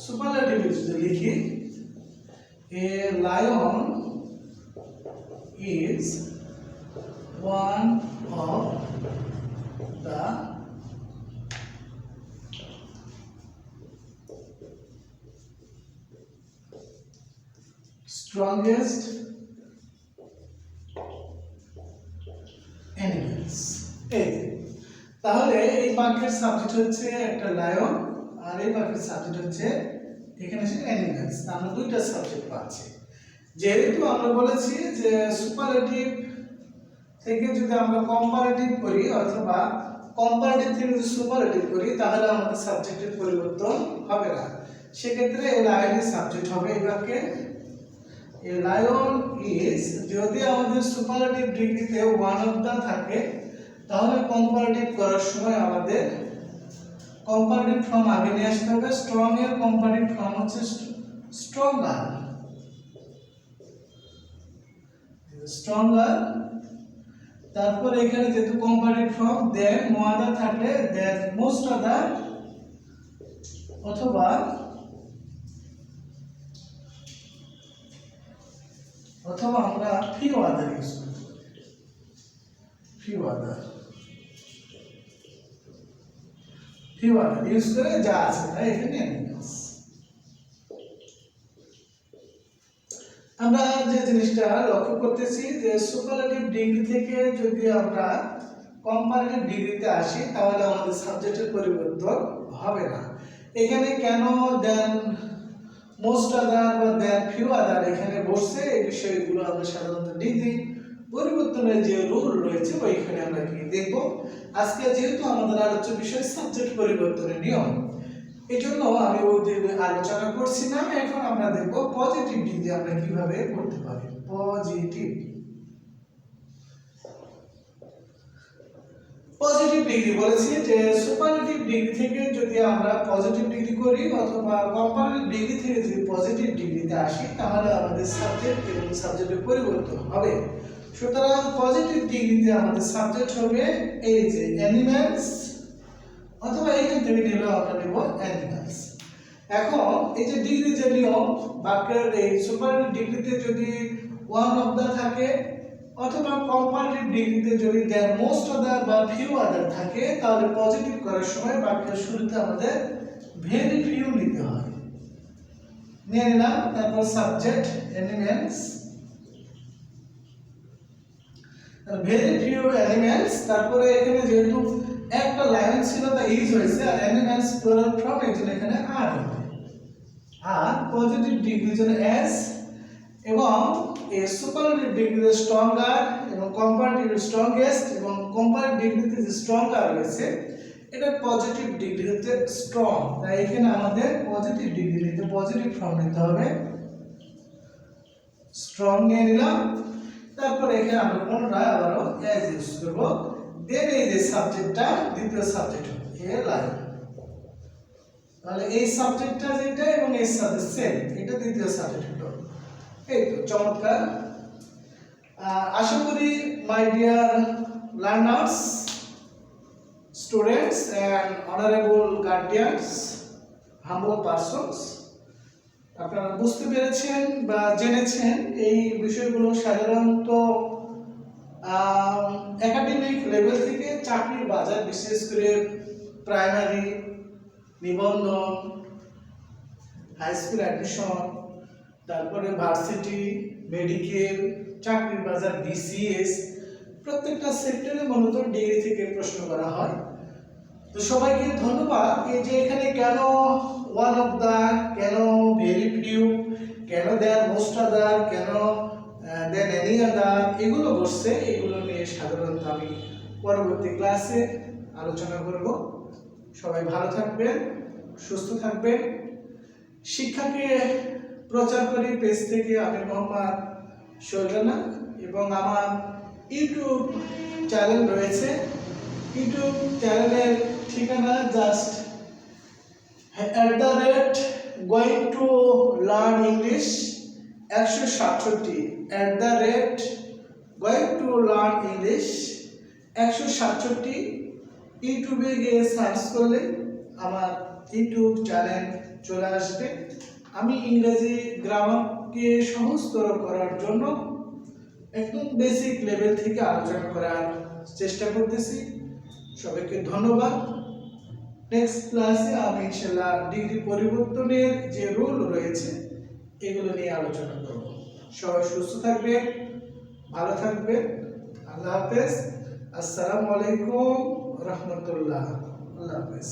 Superlative যদি লিখি a lion is one of the strongest animals. তাহলে এই বাক্যের সাবজেক্ট হচ্ছে একটা লায়ন আর এই বাক্যের সাবজেক্ট হচ্ছে এখানে হচ্ছে অ্যানিমালস। আমরা দুইটা সাবজেক্ট পাচ্ছি। যেহেতু আমরা বলেছি যে সুপারলেটিভ থেকে যদি আমরা কম্পারেটিভ করি অথবা কম্পারেটিভ থেকে যদি সুপারলেটিভ করি তাহলে আমাদের সাবজেক্টের পরিবর্তন হবে না। সেক্ষেত্রে এই লায়নের সাবজেক্ট হবে এই বাক্যে এ লায়ন ইজ। যদি আমাদের সুপারলেটিভ ডিগ্রিতে ওয়ান অফ দা থাকে তাহলে কম্পারেটিভ করার সময় আমাদের কম্পারেটিভ ফর্ম আগে নিয়ে আসতে হবে। স্ট্রং এর কম্পারেটিভ ফর্ম হচ্ছে স্ট্রঙ্গার। স্ট্রঙ্গার। তারপর এখানে যেহেতু কম্পারেটিভ ফর্ম দেন নো আদার থাকলে দেন মোস্ট আদার অথবা আমরা ফিউ আদার ইউজ করতে পারি। ফিউ আদার ইউজ করে যা আছে তাই এখানে অ্যানিমালস। আমরা যে জিনিসটা লক্ষ্য করতেছি যে সুপারলেটিভ ডিগ্রি থেকে যদি আমরা কম্পারেটিভ ডিগ্রিতে আসি তাহলে আমাদের সাবজেক্টের পরিবর্তন হবে না। এখানে কেন দেন মোস্ট আদার বা দেন ফিউ আদার এখানে বসছে এই বিষয়গুলো আমরা সাধারণত ডিগ্রি পরিবর্তনের যে রুল রয়েছে ওইখানে আমরা কি দেখব। আজকে যেহেতু আমাদের আলোচ্য বিষয় সাবজেক্ট পরিবর্তনের নিয়ম, এই জন্য আমি ওইভাবে আলোচনা করছি না। এখন আমরা দেখব পজিটিভ ডিগ্রি আমরা কিভাবে করতে পারি। পজিটিভ ডিগ্রি বলেছি যে সুপারলেটিভ ডিগ্রি থেকে যদি আমরা পজিটিভ ডিগ্রি করি অথবা কম্পারেটিভ ডিগ্রি থেকে যদি পজিটিভ ডিগ্রিতে আসি তাহলে আমাদের সাবজেক্ট এবং সাবজেক্টের পরিবর্তন হবে। সুতরাং পজিটিভ ডিগ্রিতে আমাদের সাবজেক্ট হবে এই যে অ্যানিমালস অথবা এখান থেকে নিলে আমরা নেব অ্যানিমালস। এখন এই যে ডিগ্রি যে নিয়ম বাক্যের এই সুপারলেটিভ ডিগ্রিতে যদি ওয়ান অফ দা থাকে অথবা কম্পারেটিভ ডিগ্রিতে যদি দেয়ার মোস্ট আদার বা ফিউ আদার থাকে তাহলে পজিটিভ করার সময় বাক্যের শুরুতে আমাদের ভেরি ফিউ নিতে হয়। নিয়ে নিলাম। তারপর subject animals, very few animals. তারপরে এখানে যেহেতু একটা লাইন ছিল তা ইজ হয়েছে আর অ্যানিমালস প্লুরাল ফর্ম এই জন্য এখানে আর হবে। আর পজিটিভ ডিগ্রির জন্য এস এবং এই সুপারলেটিভ ডিগ্রিতে স্ট্রঙ্গার এবং কম্পারেটিভ স্ট্রংগেস্ট এবং কম্পারেটিভ ডিগ্রিতে যে স্ট্রঙ্গার রয়েছে এটা পজিটিভ ডিগ্রি হচ্ছে স্ট্রং। তাই এখানে আমাদের পজিটিভ ডিগ্রি নিতে পজিটিভ ফর্ম নিতে হবে। স্ট্রং নিয়ে নিলাম। তারপর এখানে আমরা পুনরায় আবারও এস ইউজ করব। দেন এই যে সাবজেক্টটা দ্বিতীয় সাবজেক্ট এ লাইন, তাহলে এই সাবজেক্টটা যেটা এবং এর সাথে সেম এটা দ্বিতীয় সাবজেক্ট হলো। এই তো চমৎকার। আশা করি my dear learners, students and honourable guardians, humble persons, আপনারা বুঝতে পেরেছেন বা জেনেছেন এই বিষয়গুলো সাধারণত একাডেমিক লেভেল থেকে চাকরির বাজার বিশেষ করে প্রাইমারি, নিবন্ধন, হাই স্কুল অ্যাডমিশন, তারপরে ভার্সিটি, মেডিকেল, চাকরির বাজার, বিসিএস প্রত্যেকটা সেক্টরে মূলত ডিগ্রি থেকে প্রশ্ন করা হয়। তো সবাইকে ধন্যবাদ। এই যে এখানে কেন ওয়ান অফ দা, কেন ভেরি ফিউ, কেন দেয়ার মোস্ট আদার, কেন দেন এনি আদার এগুলো বসছে, এগুলো নিয়ে সাধারণত আমি পরবর্তী ক্লাসে আলোচনা করব। সবাই ভালো থাকবেন, সুস্থ থাকবেন। শিক্ষাকে প্রচার করি পেজ থেকে আমি মোহাম্মদ শৈলানা এবং আমার ইউটিউব চ্যানেল রয়েছে। ইউটিউব চ্যানেলের ঠিকানা just @going to learn English 167 @going to learn English 167 ইউটিউবে গিয়ে সার্চ করলে আমার ইউটিউব চ্যানেল চলে আসবে। আমি ইংরেজি গ্রামারকে সহজতর করার জন্য একদম বেসিক লেভেল থেকে আলোচনা করার চেষ্টা করতেছি। সবাইকে ধন্যবাদ। নেক্সট ক্লাসে আমি ইনশাআল্লাহ ডিগ্রি পরিবর্তনের যে রুল রয়েছে এগুলো নিয়ে আলোচনা করব। সবাই সুস্থ থাকবেন, ভালো থাকবেন। আল্লাহ হাফেজ। আসসালামু আলাইকুম রহমতুল্লাহ। আল্লাহ হাফেজ।